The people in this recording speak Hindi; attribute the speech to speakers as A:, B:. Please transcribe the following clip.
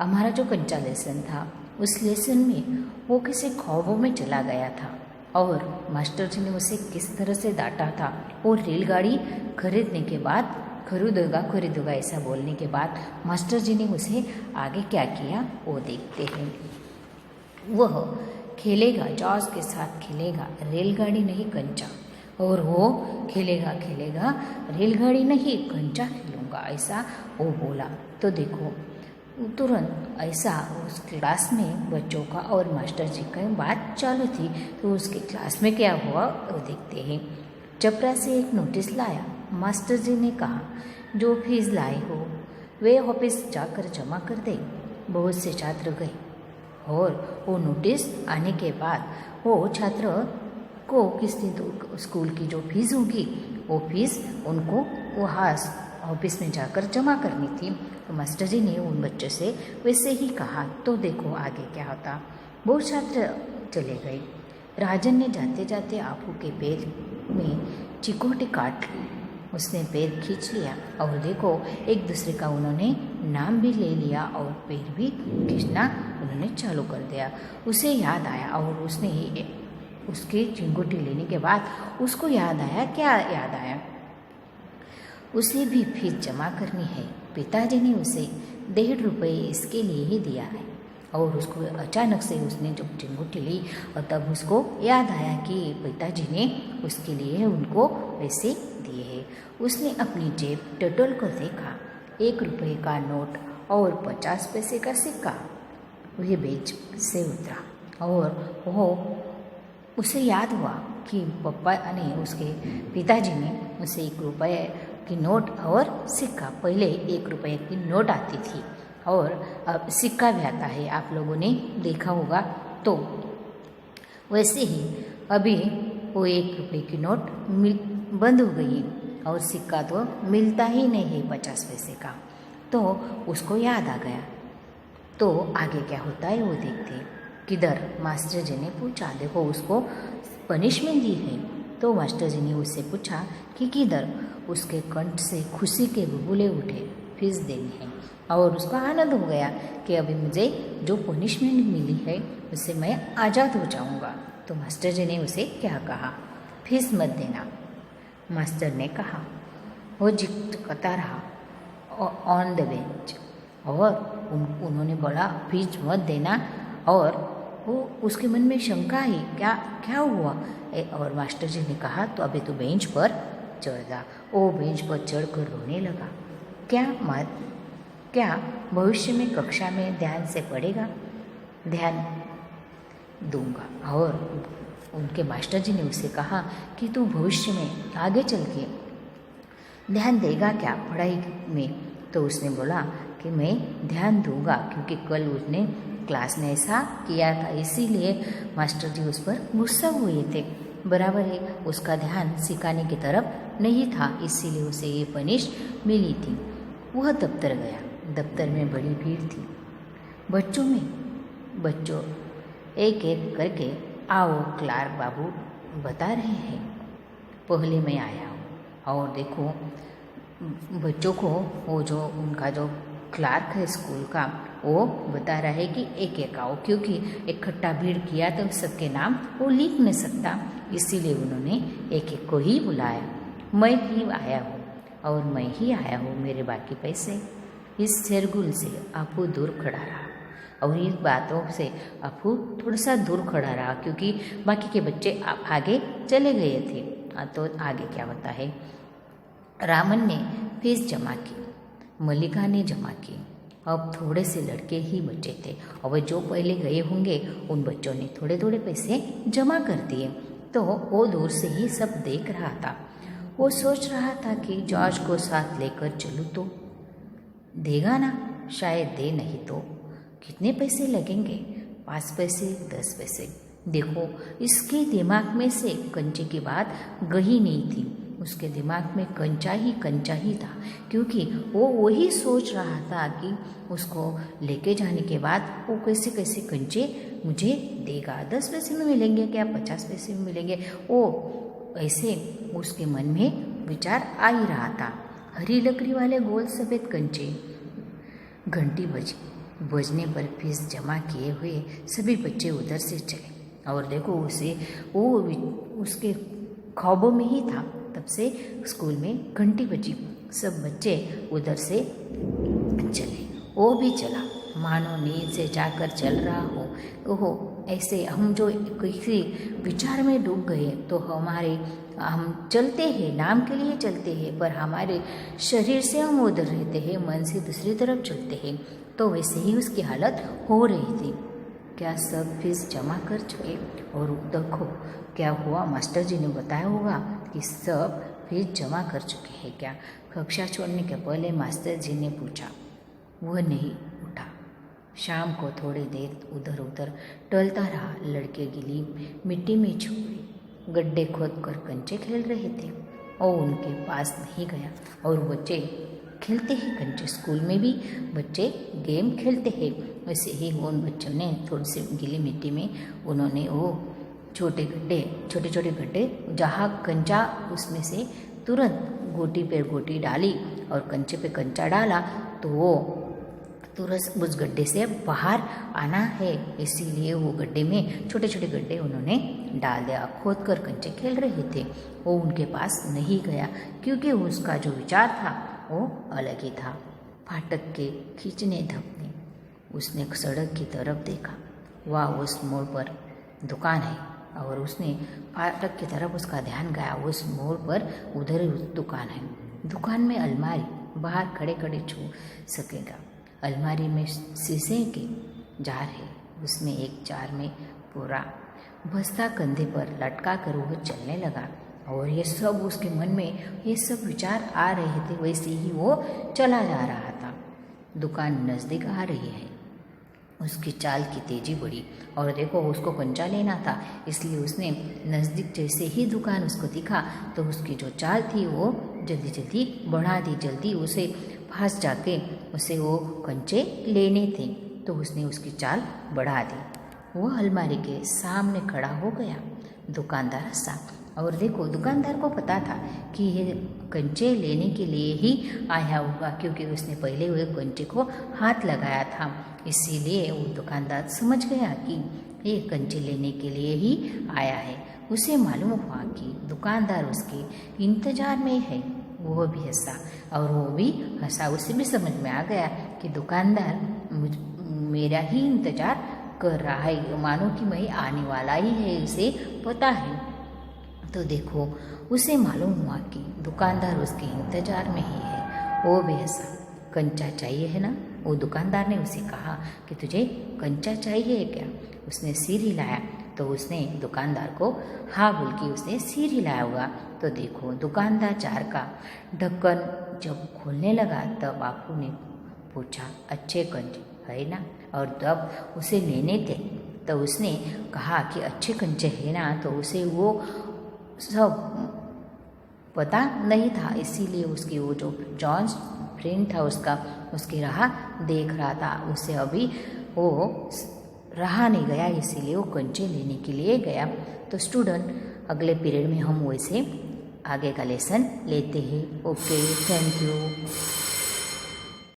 A: हमारा जो कंचा लेसन था उस लेसन में वो किसी ख्वाबों में चला गया था और मास्टर जी ने उसे किस तरह से डांटा था। और रेलगाड़ी खरीदने के बाद खरीदूंगा ऐसा बोलने के बाद मास्टर जी ने उसे आगे क्या किया वो देखते हैं। वह खेलेगा, जॉर्ज के साथ खेलेगा, रेलगाड़ी नहीं कंचा। और वो खेलेगा रेलगाड़ी नहीं कंचा खेलूँगा, ऐसा वो बोला। तो देखो तुरंत ऐसा उस क्लास में बच्चों का और मास्टर जी का बात चालू थी। तो उसके क्लास में क्या हुआ वो देखते हैं। चपरा से एक नोटिस लाया। मास्टर जी ने कहा, जो फीस लाए हो वे ऑफिस जाकर जमा कर दे। बहुत से छात्र गए और वो नोटिस आने के बाद वो छात्र को किसी स्कूल की जो फीस होगी वो फीस उनको वहाँ ऑफिस में जाकर जमा करनी थी। तो मास्टर जी ने उन बच्चों से वैसे ही कहा। तो देखो आगे क्या होता। बहुत छात्र चले गए। राजन ने जाते जाते आपू के पैर में चिकोटी काट ली। उसने पैर खींच लिया और देखो एक दूसरे का उन्होंने नाम भी ले लिया और पैर भी खींचना उन्होंने चालू कर दिया। उसे याद आया और उसने ही उसकी चिंगोटी लेने के बाद उसको याद आया, क्या याद आया, उसे भी फीस जमा करनी है। पिताजी ने उसे 1.5 रुपये इसके लिए ही दिया है। और उसको अचानक से उसने जब चिंगोटी ली और तब उसको याद आया कि पिताजी ने उसके लिए उनको पैसे दिए हैं। उसने अपनी जेब टटोल कर देखा। 1 रुपये का नोट और 50 पैसे का सिक्का वह बेंच से उतरा और वो उसे याद हुआ कि पापा ने उसके पिताजी ने उसे 1 रुपये की नोट और सिक्का, पहले 1 रुपये की नोट आती थी और अब सिक्का भी आता है, आप लोगों ने देखा होगा। तो वैसे ही अभी वो 1 रुपये की नोट बंद हो गई और सिक्का तो मिलता ही नहीं है 50 पैसे का। तो उसको याद आ गया। तो आगे क्या होता है वो देखते हैं। किधर, मास्टर जी ने पूछा। देखो उसको पनिशमेंट दी है। तो मास्टर जी ने उससे पूछा कि किधर। उसके कंठ से खुशी के बुलबुले उठे। फीस देनी है और उसका आनंद हो गया कि अभी मुझे जो पनिशमेंट मिली है उससे मैं आज़ाद हो जाऊंगा। तो मास्टर जी ने उसे क्या कहा, फीस मत देना। मास्टर ने कहा। वो जिकता रहा ऑन द बेंच और उन्होंने बोला फीस मत देना। और वो उसके मन में शंका है, क्या हुआ। और मास्टर जी ने कहा तो अभी तो बेंच पर चढ़ जा। वो बेंच पर चढ़कर रोने लगा। क्या भविष्य में कक्षा में ध्यान से पढ़ेगा? ध्यान दूंगा। और उनके मास्टर जी ने उसे कहा कि तू भविष्य में आगे चल के ध्यान देगा क्या पढ़ाई में? तो उसने बोला कि मैं ध्यान दूंगा, क्योंकि कल उसने क्लास में ऐसा किया था, इसीलिए मास्टर जी उस पर गुस्सा हुए थे। बराबर है, उसका ध्यान सिखाने की तरफ नहीं था, इसीलिए उसे ये पनिश मिली थी। वह दफ्तर गया। दफ्तर में बड़ी भीड़ थी। बच्चों एक एक करके आओ, क्लार्क बाबू बता रहे हैं, पहले मैं आया हूँ। और देखो बच्चों को वो जो उनका जो क्लार्क है स्कूल का, वो बता रहा है कि एक एक आओ, क्योंकि इकट्ठा भीड़ किया तो सबके नाम वो लिख नहीं सकता, इसीलिए उन्होंने एक एक को ही बुलाया। मैं ही आया हूँ और मैं ही आया हूँ, मेरे बाकी पैसे। इस शरगुल से अपू दूर खड़ा रहा और इन बातों से अपू थोड़ा सा दूर खड़ा रहा, क्योंकि बाकी के बच्चे आगे चले गए थे। तो आगे क्या होता है, रामन ने फीस जमा की, मल्लिका ने जमा की। अब थोड़े से लड़के ही बचे थे और जो पहले गए होंगे उन बच्चों ने थोड़े थोड़े पैसे जमा कर दिए। तो वो दूर से ही सब देख रहा था। वो सोच रहा था कि जॉर्ज को साथ लेकर चलूँ तो देगा ना, शायद दे, नहीं तो कितने पैसे लगेंगे, 5 पैसे 10 पैसे। देखो इसके दिमाग में से कंचे की बात गई नहीं थी, उसके दिमाग में कंचा ही था, क्योंकि वो वही सोच रहा था कि उसको लेके जाने के बाद वो कैसे कैसे कंचे मुझे देगा, 10 पैसे में मिलेंगे क्या, 50 पैसे में मिलेंगे, वो ऐसे उसके मन में विचार आ ही रहा था। हरी लकड़ी वाले गोल सफ़ेद कंचे। घंटी बजी। बजने पर फीस जमा किए हुए सभी बच्चे उधर से चले। और देखो वो उसके ख्वाबों में ही था। तब से स्कूल में घंटी बजी, सब बच्चे उधर से चले। वो भी चला, मानो नींद से जाकर चल रहा हो। ओहो, ऐसे हम जो किसी विचार में डूब गए तो हम चलते हैं, नाम के लिए चलते हैं, पर हमारे शरीर से हम उधर रहते हैं, मन से दूसरी तरफ चलते हैं। तो वैसे ही उसकी हालत हो रही थी। क्या सब फीस जमा कर चुके? और देखो क्या हुआ, मास्टर जी ने बताया होगा कि सब फीस जमा कर चुके हैं क्या। कक्षा छोड़ने के पहले मास्टर जी ने पूछा, वह नहीं उठा। शाम को थोड़ी देर उधर उधर टहलता रहा। लड़के गिली मिट्टी में छुपे गड्ढे खोद कर कंचे खेल रहे थे और उनके पास नहीं गया। और बच्चे खेलते हैं कंचे, स्कूल में भी बच्चे गेम खेलते हैं। वैसे ही उन बच्चों ने थोड़ी सी गीली मिट्टी में उन्होंने वो छोटे छोटे गड्ढे जहाँ कंचा, उसमें से तुरंत गोटी पे गोटी डाली और कंचे पे कंचा डाला तो वो तुरंत उस गड्ढे से बाहर आना है। इसीलिए वो गड्ढे में छोटे छोटे गड्ढे उन्होंने डाल दिया। खोद कर कंचे खेल रहे थे। वो उनके पास नहीं गया क्योंकि उसका जो विचार था वो अलग ही था। फाटक के खींचने धपने उसने सड़क की तरफ देखा। वह उस मोड़ पर दुकान है और उसने फाटक की तरफ उसका ध्यान गया। उस मोड़ पर उधर दुकान है। दुकान में अलमारी, बाहर खड़े खड़े छू सकेगा। अलमारी में शीशे के जार है, उसमें एक जार में पूरा बस्ता कंधे पर लटका कर वह चलने लगा। और ये सब उसके मन में ये सब विचार आ रहे थे। वैसे ही वो चला जा रहा था। दुकान नज़दीक आ रही है। उसकी चाल की तेजी बढ़ी और देखो उसको कंचा लेना था, इसलिए उसने नज़दीक जैसे ही दुकान उसको दिखा तो उसकी जो चाल थी वो जल्दी जल्दी बढ़ा दी। जल्दी उसे पास जाके उसे वो कंचे लेने थे तो उसने उसकी चाल बढ़ा दी। वो अलमारी के सामने खड़ा हो गया। दुकानदार हंसा। और देखो दुकानदार को पता था कि ये कंचे लेने के लिए ही आया होगा, क्योंकि उसने पहले हुए कंचे को हाथ लगाया था। इसीलिए वो दुकानदार समझ गया कि ये कंचे लेने के लिए ही आया है। उसे मालूम हुआ कि दुकानदार उसके इंतजार में है। वो भी हंसा और वो भी हंसा। उसे भी समझ में आ गया कि दुकानदार मेरा ही इंतजार कर रहा है, मानो कि मैं आने वाला ही है, उसे पता है। तो देखो उसे मालूम हुआ कि दुकानदार उसके इंतजार में ही है। वो भी हंसा। कंचा चाहिए है ना? वो दुकानदार ने उसे कहा कि तुझे कंचा चाहिए क्या? उसने सिर हिलाया तो उसने दुकानदार को हाँ बोल के उसने सिर हिलाया होगा। तो देखो दुकानदार जार का ढक्कन जब खोलने लगा तब बापू ने पूछा, अच्छे कंचे है ना? और जब उसे लेने थे तो उसने कहा कि अच्छे कंचे है ना, तो उसे वो सब पता नहीं था। इसीलिए उसकी वो जो जॉन फ्रेंड था उसका, उसकी राह देख रहा था। उसे अभी वो रहा नहीं गया, इसीलिए वो कंचे लेने के लिए गया। तो स्टूडेंट अगले पीरियड में हम वैसे आगे का लेसन लेते हैं। Okay, thank you.